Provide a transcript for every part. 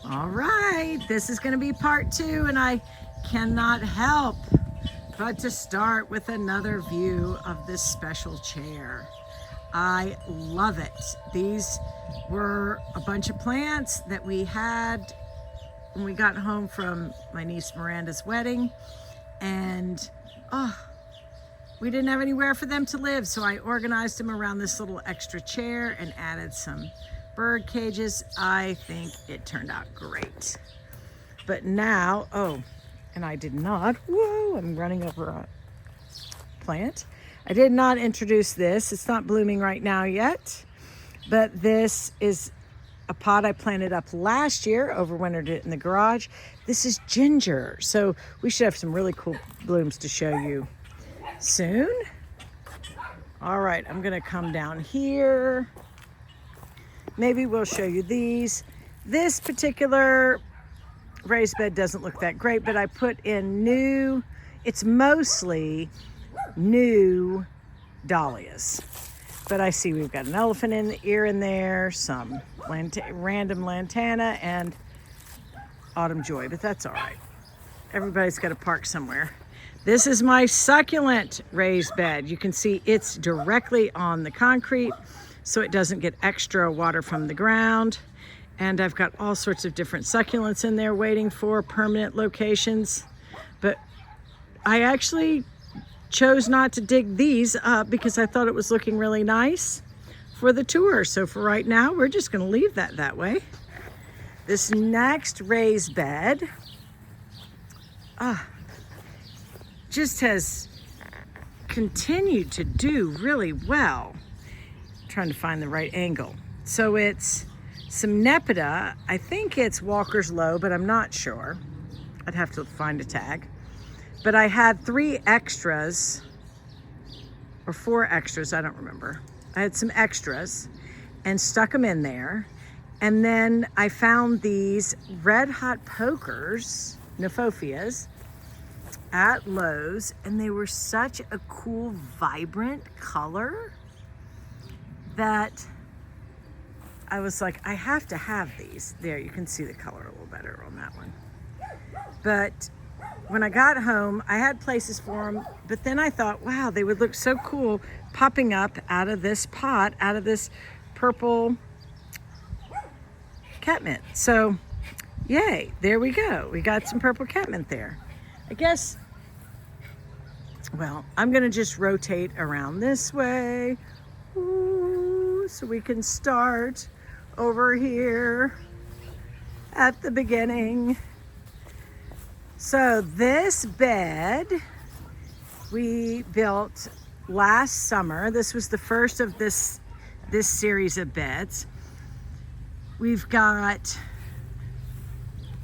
All right, this is going to be part 2, and I cannot help but to start with another view of this special chair. I love it. These were a bunch of plants that we had when we got home from my niece Miranda's wedding, and we didn't have anywhere for them to live, so I organized them around this little extra chair and added some bird cages. I think it turned out great. But now, and I did not, I'm running over a plant. I did not introduce this. It's not blooming right now yet, but this is a pot I planted up last year, overwintered it in the garage. This is ginger, so we should have some really cool blooms to show you soon. All right, I'm gonna come down here. Maybe we'll show you these. This particular raised bed doesn't look that great, but I put in it's mostly new dahlias. But I see we've got an elephant in the ear in there, some random lantana, and autumn joy, but that's all right. Everybody's got to park somewhere. This is my succulent raised bed. You can see it's directly on the concrete, so it doesn't get extra water from the ground. And I've got all sorts of different succulents in there waiting for permanent locations. But I actually chose not to dig these up because I thought it was looking really nice for the tour. So for right now, we're just gonna leave that way. This next raised bed just has continued to do really well. Trying to find the right angle. So it's some Nepeta. I think it's Walker's Low, but I'm not sure. I'd have to find a tag. But I had 3 extras, or 4 extras, I don't remember. I had some extras and stuck them in there. And then I found these red hot pokers, Nophofias, at Lowe's, and they were such a cool, vibrant color that I was like, I have to have these. There, you can see the color a little better on that one. But when I got home, I had places for them, but then I thought, wow, they would look so cool popping up out of this pot, out of this purple catmint. So, yay, there we go. We got some purple catmint there. I guess, well, I'm gonna just rotate around this way. Ooh, so we can start over here at the beginning. So this bed we built last summer. This was the first of this series of beds. We've got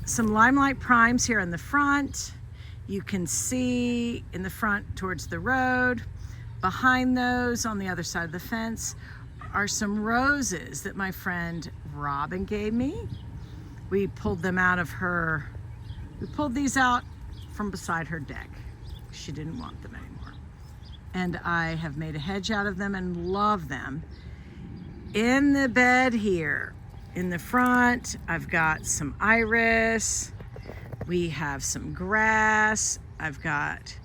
some Limelight Primes here in the front. You can see in the front towards the road. Behind those, on the other side of the fence, are some roses that my friend Robin gave me. We pulled these out from beside her deck. She didn't want them anymore. And I have made a hedge out of them and love them. In the bed here, in the front, I've got some iris. We have some grass. I've got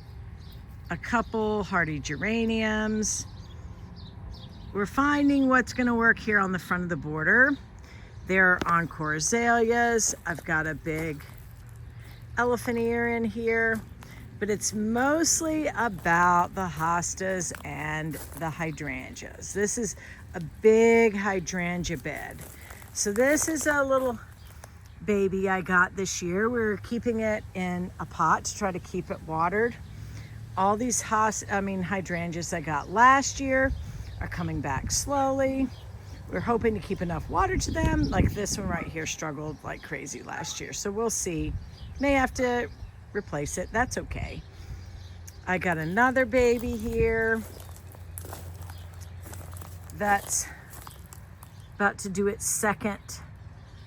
a couple hardy geraniums. We're finding what's gonna work here on the front of the border. There are encore azaleas. I've got a big elephant ear in here, but it's mostly about the hostas and the hydrangeas. This is a big hydrangea bed. So this is a little baby I got this year. We're keeping it in a pot to try to keep it watered. All these hydrangeas I got last year are coming back slowly. We're hoping to keep enough water to them. Like this one right here struggled like crazy last year. So we'll see. May have to replace it. That's okay. I got another baby here that's about to do its second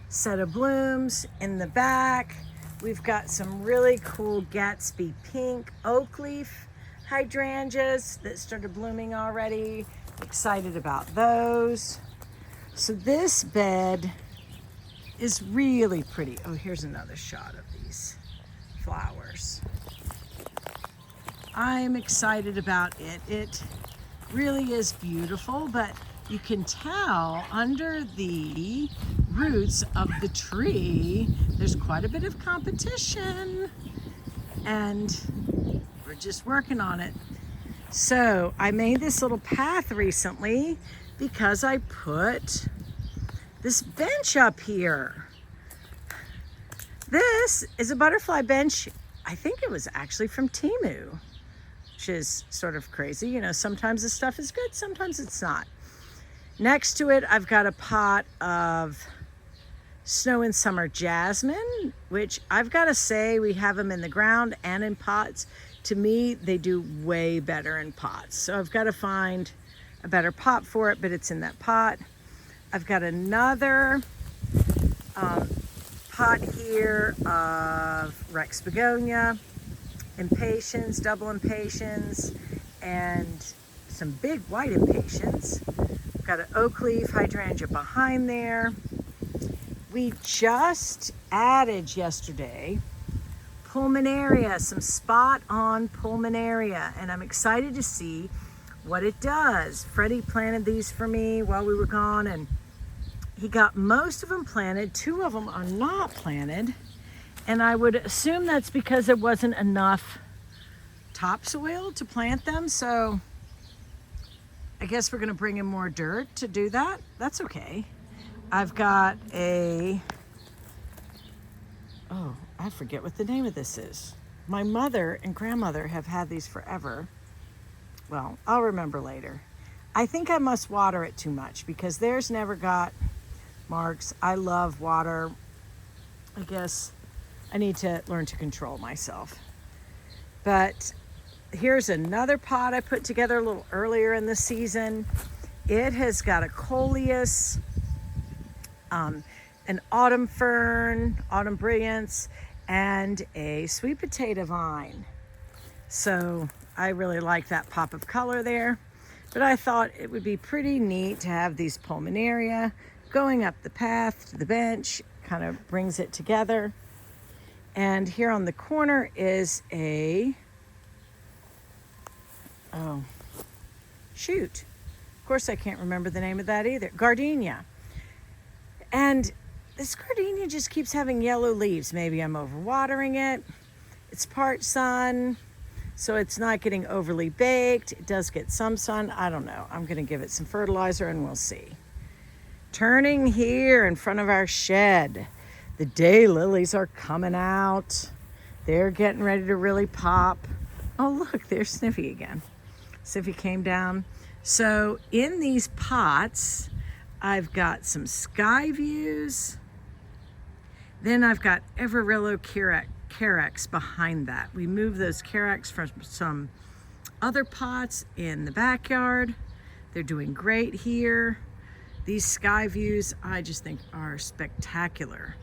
set of blooms. In the back, we've got some really cool Gatsby pink oak leaf hydrangeas that started blooming already. Excited about those. So this bed is really pretty. Oh, here's another shot of these flowers. I'm excited about it. It really is beautiful, but you can tell under the roots of the tree, there's quite a bit of competition, and we're just working on it. So I made this little path recently because I put this bench up here. This is a butterfly bench. I think it was actually from Temu, which is sort of crazy. You know, sometimes this stuff is good, sometimes it's not. Next to it, I've got a pot of snow and summer jasmine, which I've got to say, we have them in the ground and in pots. To me, they do way better in pots. So I've got to find a better pot for it, but it's in that pot. I've got another pot here of Rex begonia, impatiens, double impatiens, and some big white impatiens. Got an oak leaf hydrangea behind there. We just added yesterday pulmonaria, some spot on pulmonaria, and I'm excited to see what it does. Freddie planted these for me while we were gone, and he got most of them planted. 2 of them are not planted, and I would assume that's because there wasn't enough topsoil to plant them. So I guess we're going to bring in more dirt to do that. That's okay. I've got I forget what the name of this is. My mother and grandmother have had these forever. Well, I'll remember later. I think I must water it too much because theirs never got marks. I love water. I guess I need to learn to control myself. But here's another pot I put together a little earlier in the season. It has got a coleus, an autumn fern, autumn brilliance, and a sweet potato vine. So I really like that pop of color there. But I thought it would be pretty neat to have these pulmonaria going up the path to the bench, kind of brings it together. And here on the corner is of course I can't remember the name of that either, gardenia. And this gardenia just keeps having yellow leaves. Maybe I'm overwatering it. It's part sun, so it's not getting overly baked. It does get some sun. I don't know. I'm going to give it some fertilizer and we'll see. Turning here in front of our shed, the daylilies are coming out. They're getting ready to really pop. Oh, look, there's Sniffy again. Sniffy came down. So in these pots, I've got some sky views. Then I've got Everillo carex behind that. We moved those carex from some other pots in the backyard. They're doing great here. These sky views, I just think, are spectacular.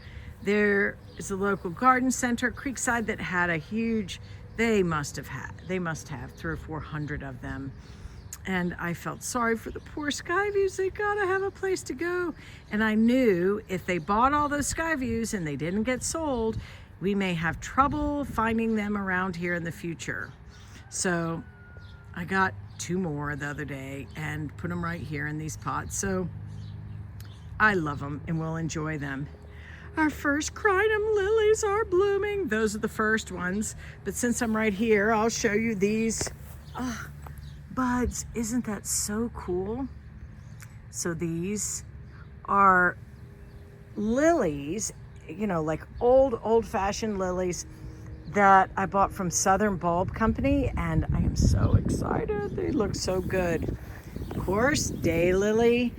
There is a local garden center, Creekside, that had a huge, they must have 300 or 400 of them. And I felt sorry for the poor sky views. They gotta have a place to go. And I knew if they bought all those sky views and they didn't get sold, we may have trouble finding them around here in the future. So I got 2 more the other day and put them right here in these pots. So I love them and we'll enjoy them. Our first crinum lilies are blooming. Those are the first ones. But since I'm right here, I'll show you these buds. Isn't that so cool? So these are lilies, you know, like old-fashioned lilies that I bought from Southern Bulb Company, and I am so excited. They look so good. Of course, daylily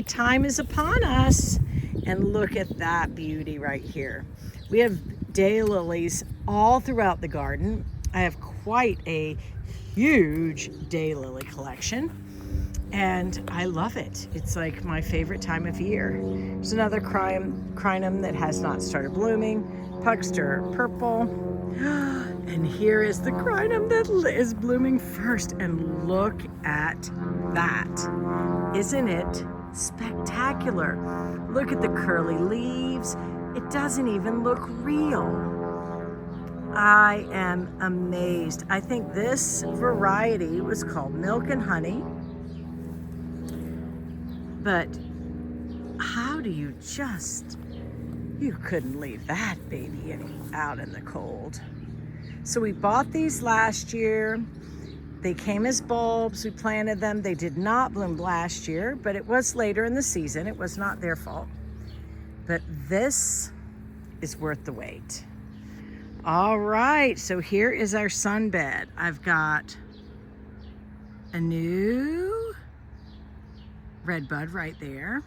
time is upon us. And look at that beauty right here. We have daylilies all throughout the garden. I have quite a huge daylily collection, and I love it. It's like my favorite time of year. There's another crinum that has not started blooming, Pugster purple. And here is the crinum that is blooming first, and look at that. Isn't it Spectacular. Look at the curly leaves. It doesn't even look real. I am amazed. I think this variety was called Milk and Honey. But how do you you couldn't leave that baby out in the cold. So we bought these last year. They came as bulbs. We planted them. They did not bloom last year, but it was later in the season. It was not their fault. But this is worth the wait. All right, so here is our sunbed. I've got a new red bud right there.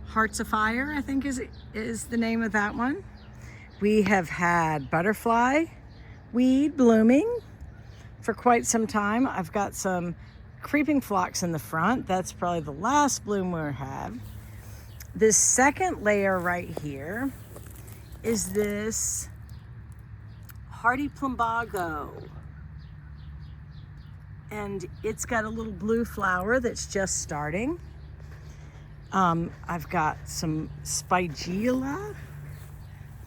Hearts of Fire, I think is the name of that one. We have had butterfly weed blooming for quite some time. I've got some creeping phlox in the front. That's probably the last bloom we'll have. This second layer right here is this hardy plumbago. And it's got a little blue flower that's just starting. I've got some spigula,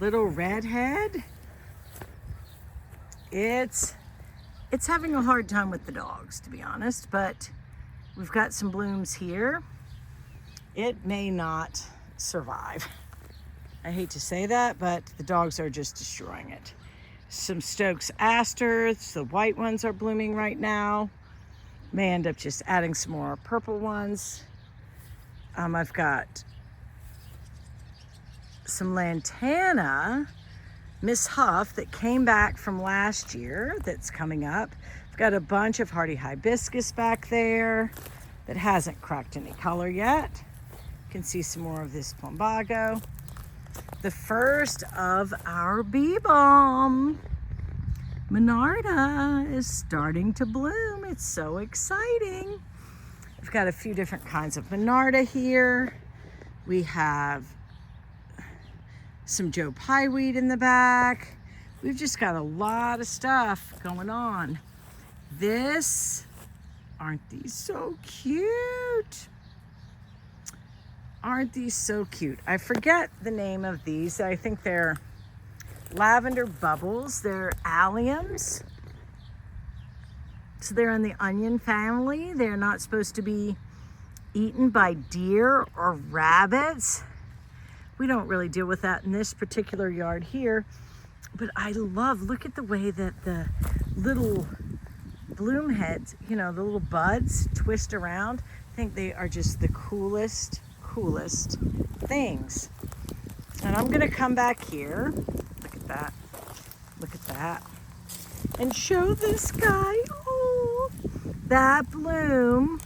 little redhead. It's having a hard time with the dogs, to be honest, but we've got some blooms here. It may not survive. I hate to say that, but the dogs are just destroying it. Some Stokes asters, the white ones are blooming right now. May end up just adding some more purple ones. I've got some lantana, Miss Huff, that came back from last year that's coming up. I've got a bunch of hardy hibiscus back there that hasn't cracked any color yet. You can see some more of this plumbago. The first of our bee balm, Monarda, is starting to bloom. It's so exciting. We've got a few different kinds of Monarda here. We have some Joe Pye weed in the back. We've just got a lot of stuff going on. Aren't these so cute? Aren't these so cute? I forget the name of these. I think they're lavender bubbles. They're alliums. So they're in the onion family. They're not supposed to be eaten by deer or rabbits. We don't really deal with that in this particular yard here. But I look at the way that the little bloom heads, the little buds twist around. I think they are just the coolest things. And I'm gonna come back here. Look at that. Look at that. And show this guy. Oh, that bloom.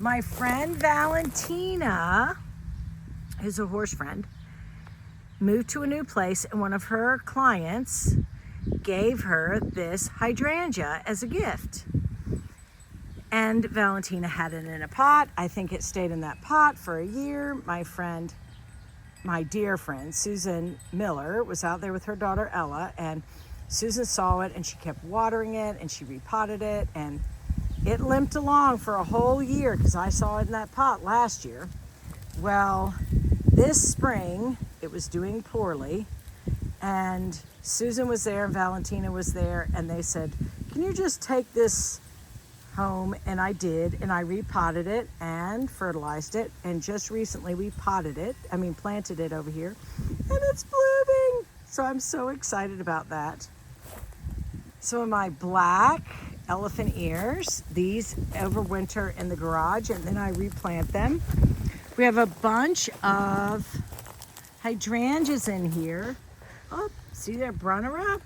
My friend Valentina, who's a horse friend, moved to a new place, and one of her clients gave her this hydrangea as a gift. And Valentina had it in a pot. I think it stayed in that pot for a year. My dear friend, Susan Miller, was out there with her daughter Ella, and Susan saw it and she kept watering it and she repotted it, and it limped along for a whole year because I saw it in that pot last year. Well, this spring it was doing poorly, and Susan was there and Valentina was there, and they said, can you just take this home? And I did, and I repotted it and fertilized it, and just recently we planted it over here, and it's blooming. So I'm so excited about that. Some of my black elephant ears, these overwinter in the garage, and then I replant them. We have a bunch of hydrangeas in here. Oh, see there, Brunnera?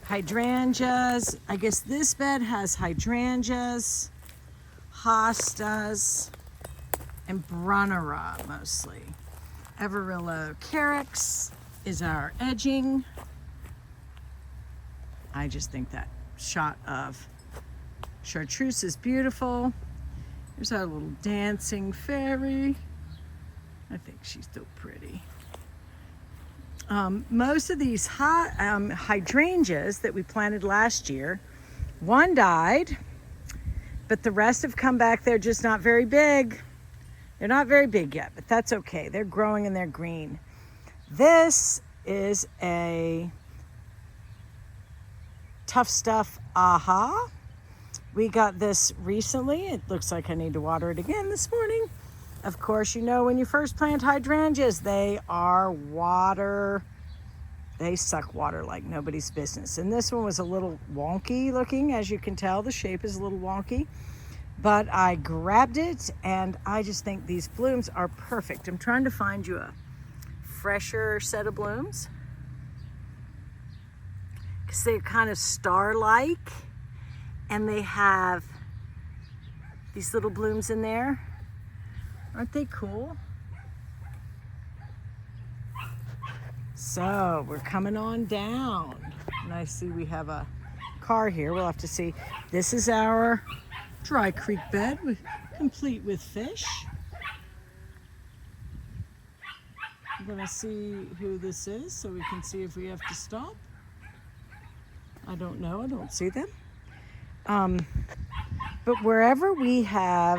Hydrangeas. I guess this bed has hydrangeas, hostas, and Brunnera mostly. Everillo carex is our edging. I just think that shot of chartreuse is beautiful. There's our little dancing fairy. I think she's so pretty. Most of these hydrangeas that we planted last year, one died, But the rest have come back. They're just not very big. They're not very big yet, but that's okay. They're growing and they're green. This is a Tough Stuff Aha. We got this recently. It looks like I need to water it again this morning. Of course, you know when you first plant hydrangeas, they suck water like nobody's business. And this one was a little wonky looking, as you can tell. The shape is a little wonky. But I grabbed it, and I just think these blooms are perfect. I'm trying to find you a fresher set of blooms, because they're kind of star-like, and they have these little blooms in there. Aren't they cool? So we're coming on down, and I see we have a car here. We'll have to see. This is our dry creek bed, complete with fish. I'm gonna see who this is so we can see if we have to stop. I don't know, I don't see them. But wherever we have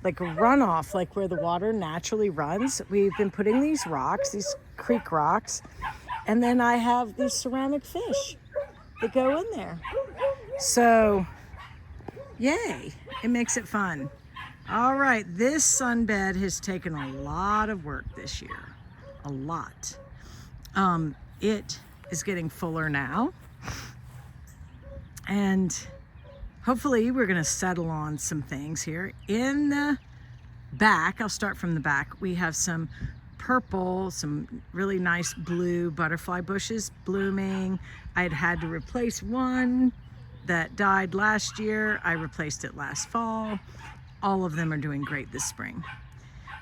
like a runoff, like where the water naturally runs, we've been putting these rocks, these creek rocks, and then I have these ceramic fish that go in there. So, yay, it makes it fun. All right, this sunbed has taken a lot of work this year, a lot. It is getting fuller now, and hopefully we're gonna settle on some things here. In the back, I'll start from the back, we have some purple, some really nice blue butterfly bushes blooming. I had to replace one that died last year. I replaced it last fall. All of them are doing great this spring.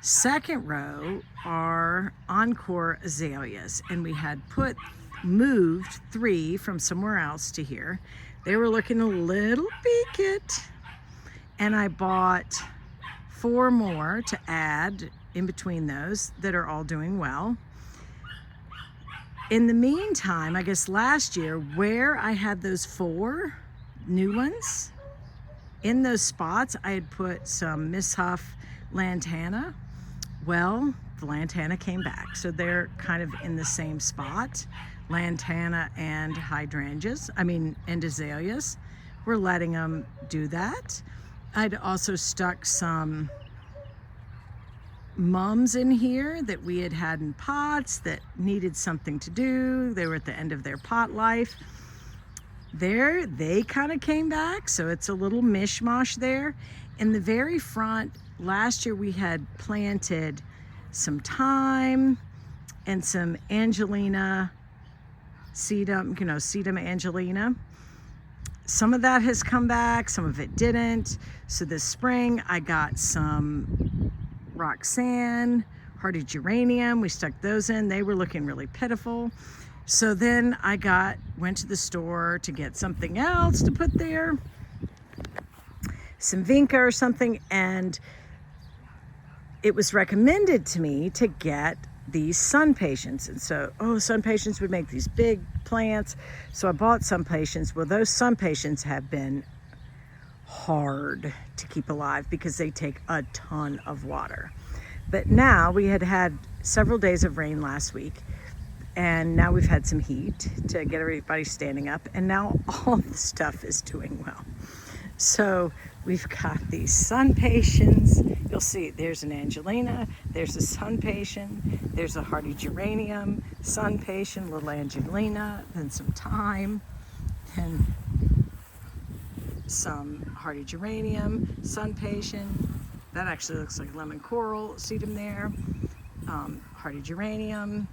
Second row are encore azaleas, and we had moved 3 from somewhere else to here. They were looking a little peaked, and I bought 4 more to add in between those that are all doing well. In the meantime, I guess last year, where I had those 4 new ones, in those spots I had put some Miss Huff lantana. Well, the lantana came back, so they're kind of in the same spot. Lantana and and azaleas. We're letting them do that. I'd also stuck some mums in here that we had in pots that needed something to do. They were at the end of their pot life. They kind of came back, so it's a little mishmash there. In the very front, last year we had planted some thyme and some Angelina sedum, sedum Angelina. Some of that has come back, some of it didn't. So this spring I got some Roxanne, hardy geranium. We stuck those in. They were looking really pitiful. So then I went to the store to get something else to put there, some vinca or something, and it was recommended to me to get these sun patience. And so, sun patience would make these big plants. So I bought sun patience. Well, those sun patience have been hard to keep alive because they take a ton of water. But now we had several days of rain last week, and now we've had some heat to get everybody standing up, and now all the stuff is doing well. So we've got these sun patience. You'll see there's an Angelina, there's a sun patient, there's a hardy geranium, sun patient, little Angelina, then some thyme, and some hardy geranium, sun patient. That actually looks like lemon coral sedum there. Hardy geranium,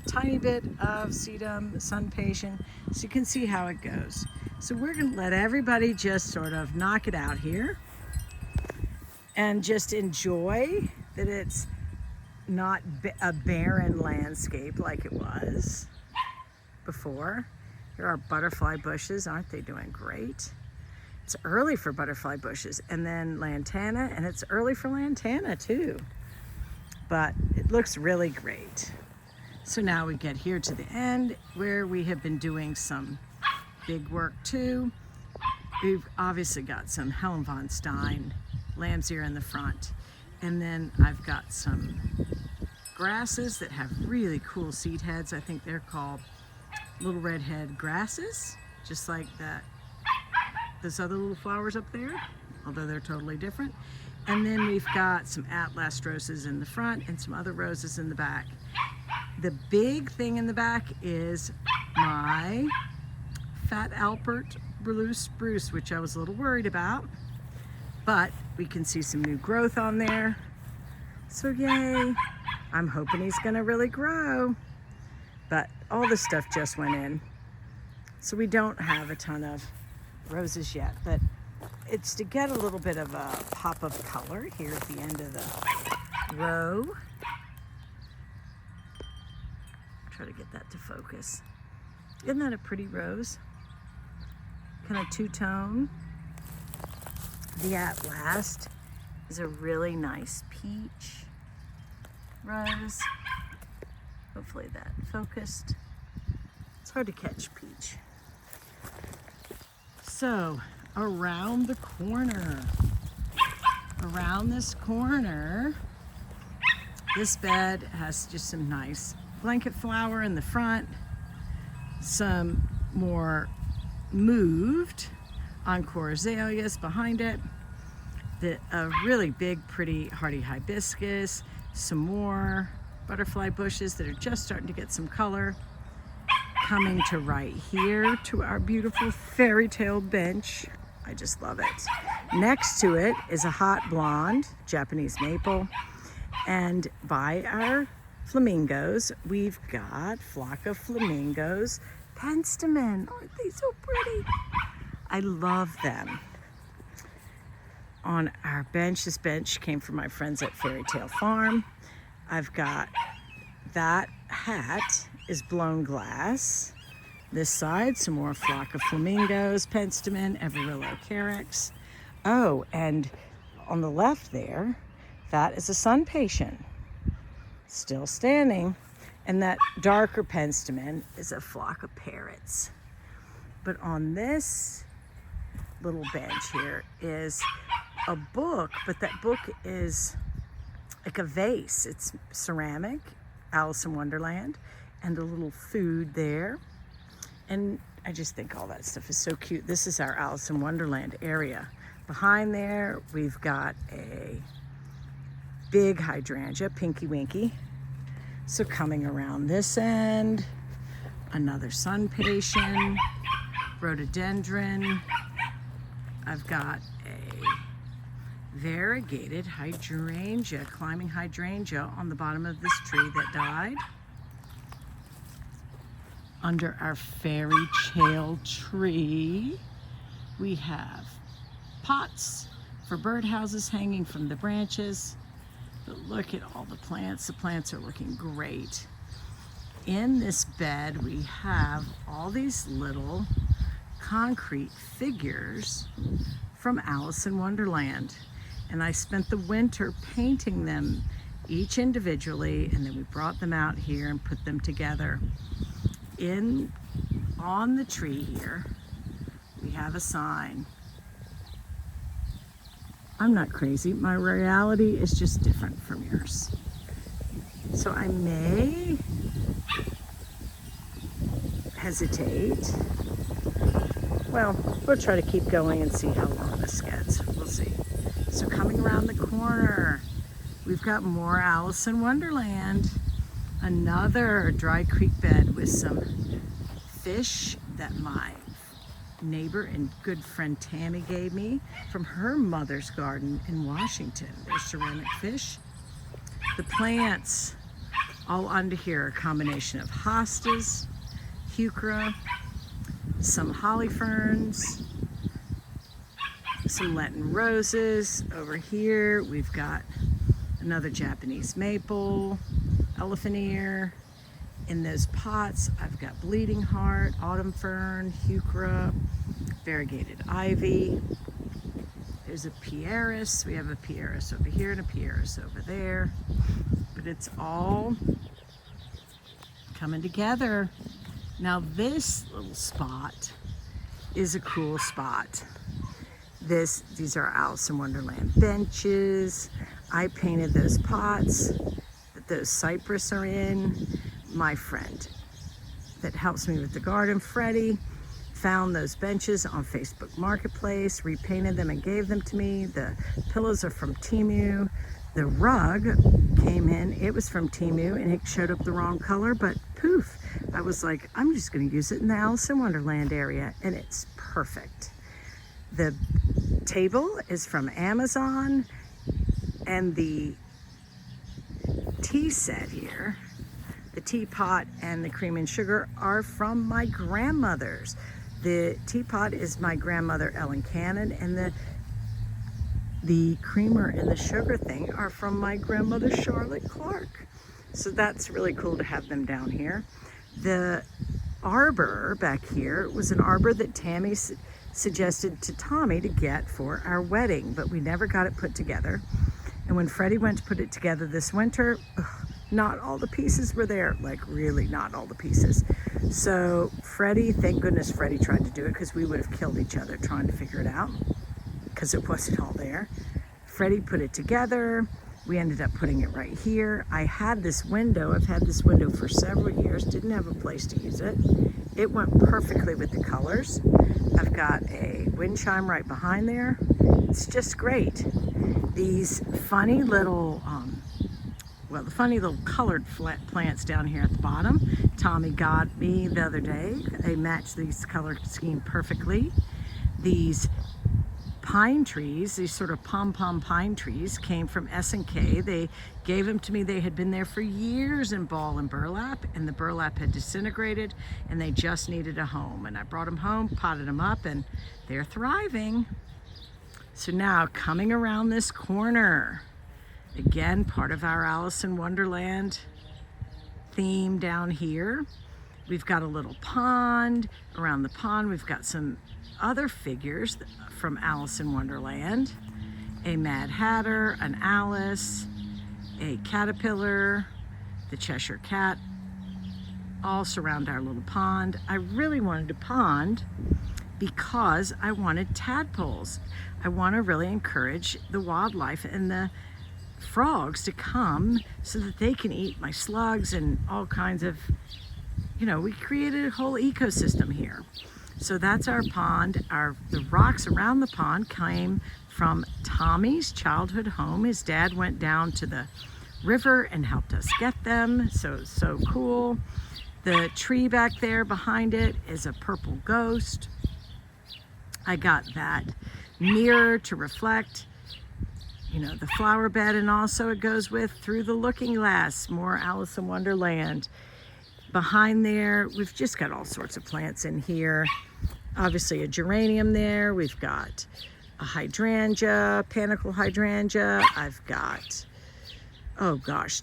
a tiny bit of sedum, sun patient. So you can see how it goes. So we're going to let everybody just sort of knock it out here and just enjoy that it's not a barren landscape like it was before. Here are butterfly bushes. Aren't they doing great? It's early for butterfly bushes, and then lantana, and it's early for lantana too. But it looks really great. So now we get here to the end where we have been doing some big work too. we've obviously got some Helen von Stein lamb's ear in the front. And then I've got some grasses that have really cool seed heads. I think they're called little redhead grasses, just like that. Those other little flowers up there, although they're totally different. And then we've got some Atlas roses in the front and some other roses in the back. The big thing in the back is my Fat Albert blue spruce, which I was a little worried about, but we can see some new growth on there. So yay, I'm hoping he's gonna really grow. But all this stuff just went in. So we don't have a ton of roses yet, but it's to get a little bit of a pop of color here at the end of the row. Try to get that to focus. Isn't that a pretty rose? Kind of two-tone. The Atlas is a really nice peach rose. Hopefully that focused. It's hard to catch peach. So around the corner, around this corner, this bed has just some nice blanket flower in the front, some more moved encore azaleas behind it, a really big pretty hardy hibiscus, some more butterfly bushes that are just starting to get some color. Coming to right here to our beautiful fairy-tailed bench. I just love it. Next to it is a hot blonde Japanese maple, and by our flamingos we've got flock of flamingos penstemon. Aren't they so pretty? I love them. On our bench, this bench came from my friends at Fairy Tale Farm. I've got that hat is blown glass. This side, some more flock of flamingos, penstemon, Everillo carex. Oh, and on the left there, that is a sun patient, still standing. And that darker penstemon is a flock of parrots. But on this little bench here is a book, but that book is like a vase. It's ceramic, Alice in Wonderland, and a little food there. And I just think all that stuff is so cute. This is our Alice in Wonderland area. Behind there, we've got a big hydrangea, Pinky Winky. So coming around this end, another sun patient, rhododendron. I've got a variegated hydrangea, climbing hydrangea on the bottom of this tree that died. Under our fairy tale tree, we have pots for birdhouses hanging from the branches. But look at all the plants. The plants are looking great. In this bed, we have all these little concrete figures from Alice in Wonderland. And I spent the winter painting them each individually, and then we brought them out here and put them together. On the tree here, we have a sign. I'm not crazy. My reality is just different from yours. So I may hesitate. Well, we'll try to keep going and see how long this gets. We'll see. So coming around the corner, we've got more Alice in Wonderland. Another dry creek bed with some fish that my neighbor and good friend Tammy gave me from her mother's garden in Washington. There's ceramic fish. The plants all under here are a combination of hostas, heuchera, some holly ferns, some Lenten roses. Over here we've got another Japanese maple, elephant ear. In those pots, I've got bleeding heart, autumn fern, heuchera, variegated ivy. There's a pieris. We have a pieris over here and a pieris over there. But it's all coming together. Now this little spot is a cool spot. These are Alice in Wonderland benches. I painted those pots that those cypress are in. My friend that helps me with the garden, Freddie, found those benches on Facebook Marketplace, repainted them and gave them to me. The pillows are from Temu. The rug came in, it was from Temu, and it showed up the wrong color, but poof, I was like, I'm just gonna use it in the Alice in Wonderland area, and it's perfect. The table is from Amazon, and the tea set here, the teapot and the cream and sugar are from my grandmother's. The teapot is my grandmother Ellen Cannon, and the creamer and the sugar thing are from my grandmother Charlotte Clark. So that's really cool to have them down here. The arbor back here was an arbor that Tammy suggested to Tommy to get for our wedding, but we never got it put together. And when Freddie went to put it together this winter, not all the pieces were there, like really not all the pieces. So Freddie, thank goodness Freddie tried to do it, because we would have killed each other trying to figure it out, because it wasn't all there. Freddie put it together. We ended up putting it right here. I had this window. I've had this window for several years. Didn't have a place to use it. It went perfectly with the colors. I've got a wind chime right behind there. It's just great. These funny little, the funny little colored flat plants down here at the bottom, Tommy got me the other day. They match these color scheme perfectly. These pine trees, these sort of pom-pom pine trees, came from S&K. They gave them to me. They had been there for years in ball and burlap, and the burlap had disintegrated, and they just needed a home. And I brought them home, potted them up, and they're thriving. So now, coming around this corner, again, part of our Alice in Wonderland theme down here. We've got a little pond. Around the pond, we've got some other figures from Alice in Wonderland. A Mad Hatter, an Alice, a caterpillar, the Cheshire Cat, all surround our little pond. I really wanted a pond because I wanted tadpoles. I want to really encourage the wildlife and the frogs to come so that they can eat my slugs and all kinds of, we created a whole ecosystem here. So that's our pond. The rocks around the pond came from Tommy's childhood home. His dad went down to the river and helped us get them. So cool. The tree back there behind it is a purple ghost. I got that mirror to reflect, the flower bed, and also it goes with Through the Looking Glass, more Alice in Wonderland. Behind there, we've just got all sorts of plants in here. Obviously a geranium there. We've got a hydrangea, panicle hydrangea. I've got,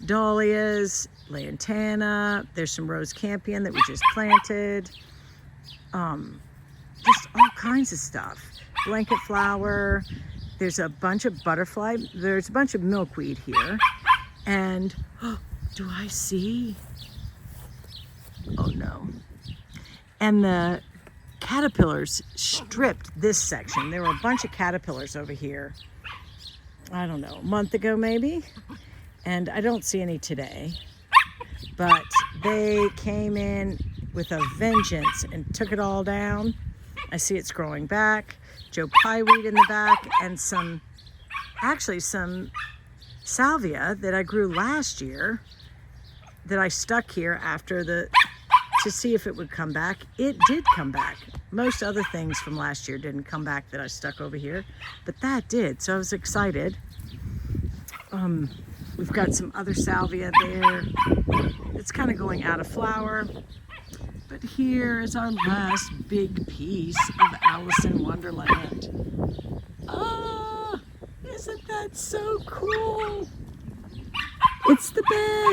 dahlias, lantana. There's some rose campion that we just planted. Just all kinds of stuff. Blanket flower. There's a bunch of butterfly. There's a bunch of milkweed here. And, do I see? Oh no. And the caterpillars stripped this section. There were a bunch of caterpillars over here, I don't know, a month ago maybe. And I don't see any today. But they came in with a vengeance and took it all down. I see it's growing back. Joe Pyeweed in the back, and some salvia that I grew last year that I stuck here to see if it would come back. It did come back. Most other things from last year didn't come back that I stuck over here, but that did, so I was excited. We've got some other salvia there. It's kind of going out of flower. But here is our last big piece of Alice in Wonderland. Isn't that so cool? It's the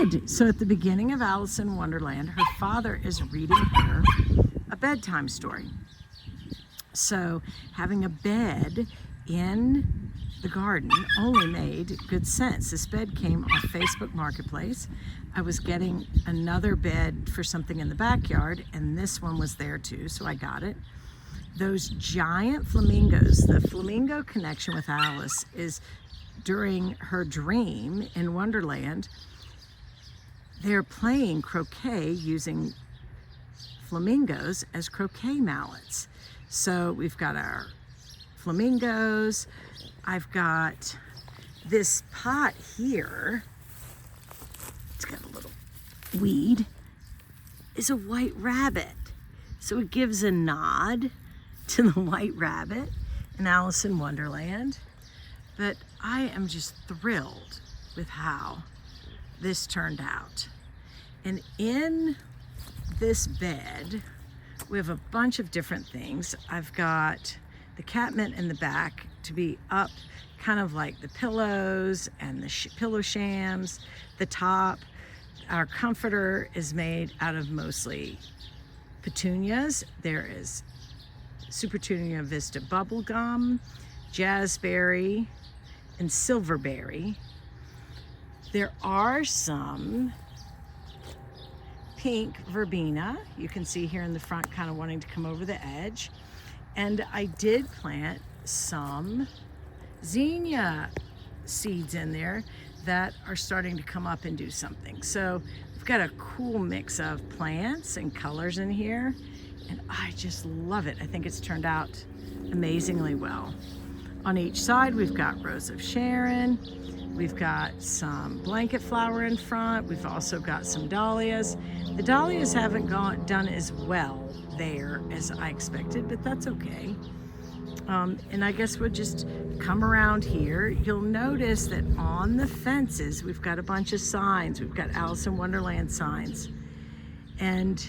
bed. So at the beginning of Alice in Wonderland, her father is reading her a bedtime story. So having a bed in the garden only made good sense. This bed came off Facebook Marketplace. I was getting another bed for something in the backyard, and this one was there too, so I got it. those giant flamingos. The flamingo connection with Alice is during her dream in Wonderland. They're playing croquet using flamingos as croquet mallets. So we've got our flamingos. I've got this pot here. It's got a little weed. Is a white rabbit. So it gives a nod to the white rabbit in Alice in Wonderland. But I am just thrilled with how this turned out. And in this bed, we have a bunch of different things. I've got the catmint in the back to be up, kind of like the pillows and the pillow shams, the top. Our comforter is made out of mostly petunias. There is Super Petunia Vista bubblegum, jazzberry, and silverberry. There are some pink verbena. You can see here in the front, kind of wanting to come over the edge. And I did plant some zinnia seeds in there that are starting to come up and do something. So we've got a cool mix of plants and colors in here, and I just love it. I think it's turned out amazingly well. On each side, we've got Rose of Sharon. We've got some blanket flower in front. We've also got some dahlias. The dahlias haven't done as well there as I expected, but that's okay. And I guess we'll just come around here. You'll notice that on the fences, we've got a bunch of signs. We've got Alice in Wonderland signs. And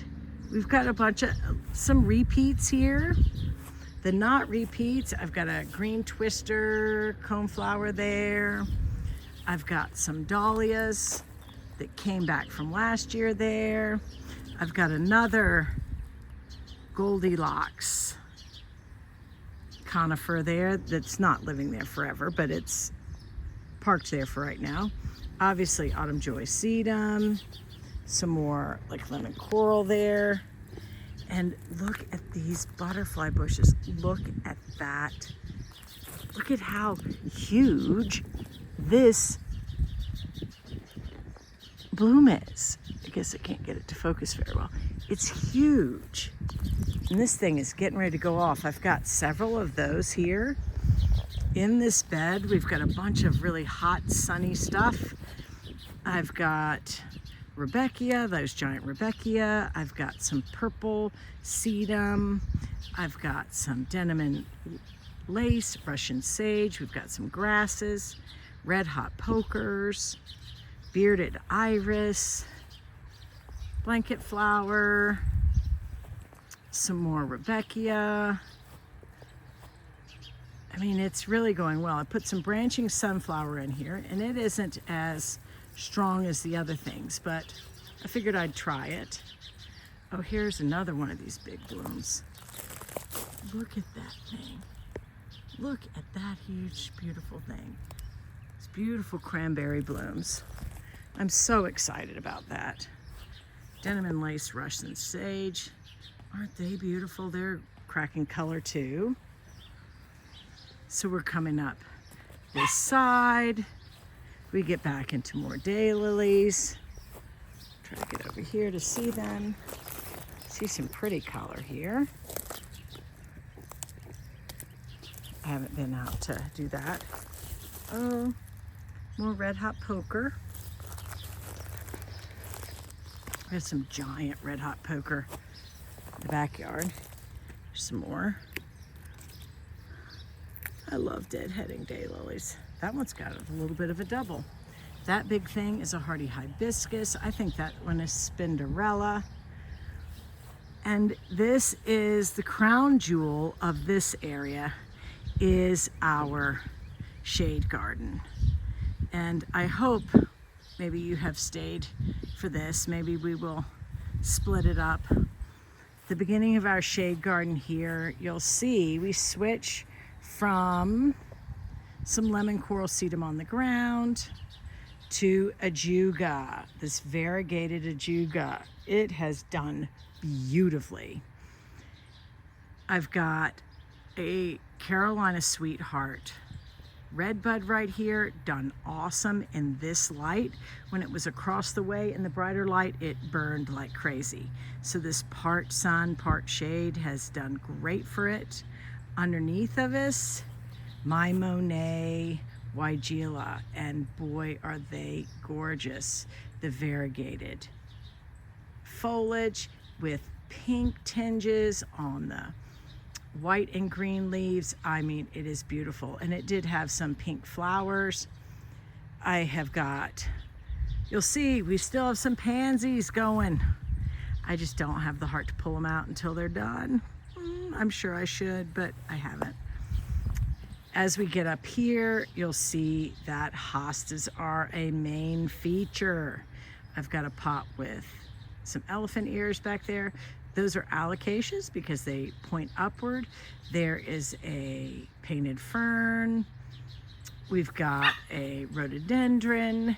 we've got a bunch of, some repeats here. The not repeats, I've got a green twister coneflower there. I've got some dahlias that came back from last year there. I've got another Goldilocks conifer there that's not living there forever, but it's parked there for right now. Obviously autumn joy sedum, some more like lemon coral there. And look at these butterfly bushes. Look at that. Look at how huge this bloom is. I guess I can't get it to focus very well. It's huge. And this thing is getting ready to go off. I've got several of those here in this bed. We've got a bunch of really hot, sunny stuff. I've got Rebecca, those giant Rebecca. I've got some purple sedum. I've got some denim and lace, Russian sage. We've got some grasses, red hot pokers, bearded iris, blanket flower, some more Rebecca. I mean, it's really going well. I put some branching sunflower in here, and it isn't as strong as the other things, but I figured I'd try it. Oh, here's another one of these big blooms. Look at that thing. Look at that huge, beautiful thing. It's beautiful cranberry blooms. I'm so excited about that. Denim and lace Russian sage. Aren't they beautiful? They're cracking color too. So we're coming up this side. We get back into more daylilies. Try to get over here to see them. See some pretty color here. I haven't been out to do that. Oh, more red hot poker. There's some giant red hot poker in the backyard. There's some more. I love deadheading daylilies. That one's got a little bit of a double. That big thing is a hardy hibiscus. I think that one is Spinderella. And this is the crown jewel of this area, is our shade garden. And I hope maybe you have stayed for this. Maybe we will split it up. The beginning of our shade garden here, you'll see we switch from some lemon coral sedum on the ground to ajuga, this variegated ajuga. It has done beautifully. I've got a Carolina Sweetheart redbud right here, done awesome in this light. When it was across the way in the brighter light, it burned like crazy. So this part sun, part shade has done great for it. Underneath of us, my Monet Weigela, and boy are they gorgeous. The variegated foliage with pink tinges on the white and green leaves. I mean, it is beautiful. And it did have some pink flowers. I have got, you'll see, we still have some pansies going. I just don't have the heart to pull them out until they're done. I'm sure I should, but I haven't. As we get up here, you'll see that hostas are a main feature. I've got a pot with some elephant ears back there. Those are alocasias because they point upward. There is a painted fern. We've got a rhododendron,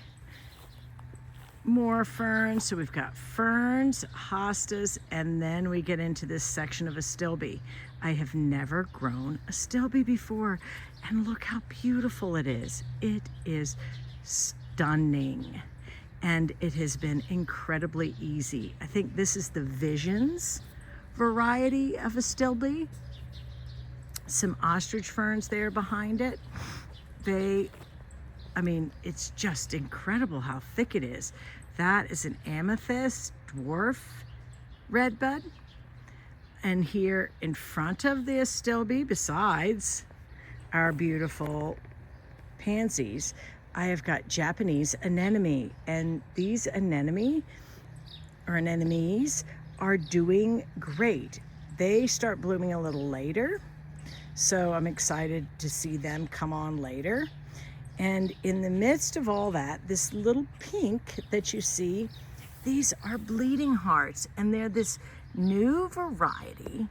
more ferns. So we've got ferns, hostas, and then we get into this section of astilbe. I have never grown astilbe before, and look how beautiful it is. It is stunning. And it has been incredibly easy. I think this is the Visions variety of astilbe. Some ostrich ferns there behind it. I mean, it's just incredible how thick it is. That is an amethyst dwarf redbud. And here in front of the astilbe, besides our beautiful pansies, I have got Japanese anemone, and these anemones are doing great. They start blooming a little later, so I'm excited to see them come on later. And in the midst of all that, this little pink that you see, these are bleeding hearts, and they're this new variety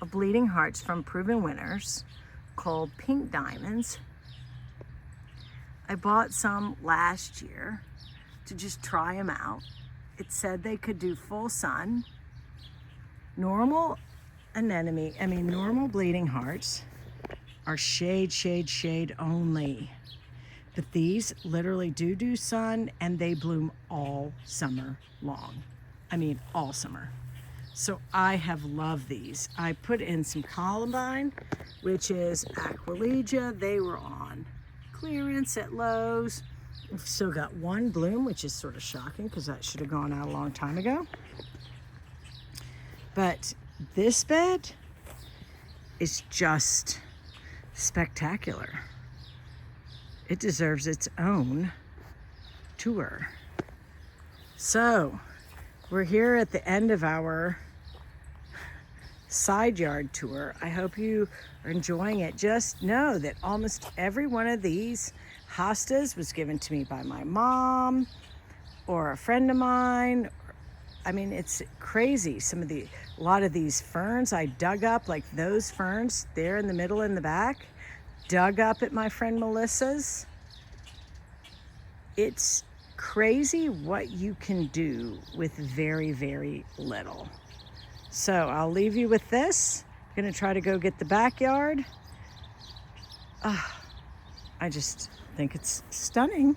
of bleeding hearts from Proven Winners called Pink Diamonds. I bought some last year to just try them out. It said they could do full sun. Normal normal bleeding hearts are shade only. But these literally do sun, and they bloom all summer long. I mean, all summer. So I have loved these. I put in some columbine, which is Aquilegia. They were on clearance at Lowe's. We've still got one bloom, which is sort of shocking because that should have gone out a long time ago. But this bed is just spectacular. It deserves its own tour. So we're here at the end of our side yard tour. I hope you are enjoying it. Just know that almost every one of these hostas was given to me by my mom or a friend of mine. I mean, it's crazy. A lot of these ferns I dug up, like those ferns there in the middle in the back, dug up at my friend Melissa's. It's crazy what you can do with very, very little. So I'll leave you with this. I'm gonna try to go get the backyard. I just think it's stunning.